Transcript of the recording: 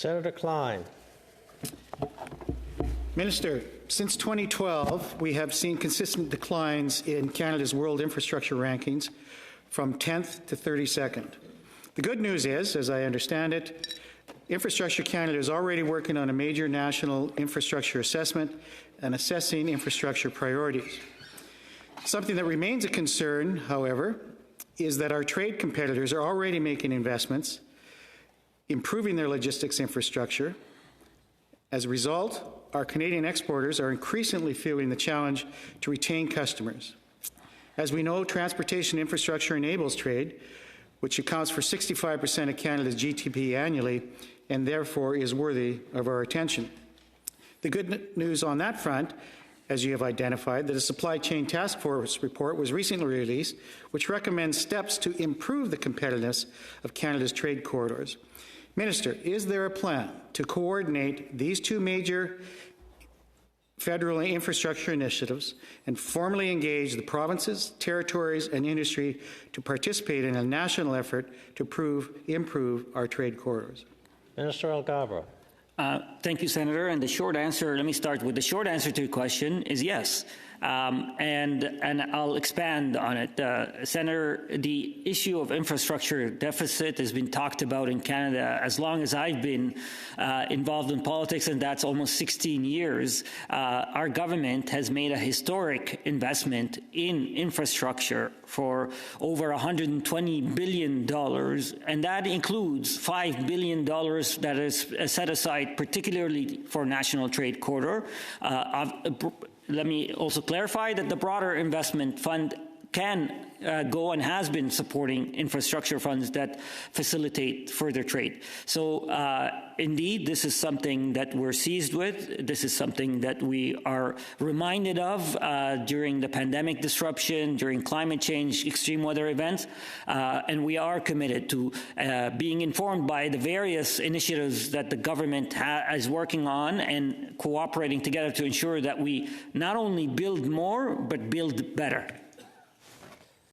Senator Klyne. Minister, since 2012, we have seen consistent declines in Canada's world infrastructure rankings from 10th to 32nd. The good news is, as I understand it, Infrastructure Canada is already working on a major national infrastructure assessment and assessing infrastructure priorities. Something that remains a concern, however, is that our trade competitors are already making investments, improving their logistics infrastructure. As a result, our Canadian exporters are increasingly feeling the challenge to retain customers. As we know, transportation infrastructure enables trade, which accounts for 65% of Canada's GDP annually, and therefore is worthy of our attention. The good news on that front, as you have identified, that a Supply Chain Task Force report was recently released, which recommends steps to improve the competitiveness of Canada's trade corridors. Minister, is there a plan to coordinate these two major federal infrastructure initiatives and formally engage the provinces, territories, and industry to participate in a national effort to improve our trade corridors? Minister Alghabra. Thank you, Senator. And the short answer, let me start with the short answer to your question is yes. And I'll expand on it. Senator, the issue of infrastructure deficit has been talked about in Canada as long as I've been involved in politics, and that's almost 16 years. Our government has made a historic investment in infrastructure for over $120 billion, and that includes $5 billion that is set aside particularly for National Trade Corridor. Let me also clarify that the broader investment fund can go and has been supporting infrastructure funds that facilitate further trade. So indeed, this is something that we're seized with. This is something that we are reminded of during the pandemic disruption, during climate change, extreme weather events, and we are committed to being informed by the various initiatives that the government is working on and cooperating together to ensure that we not only build more, but build better.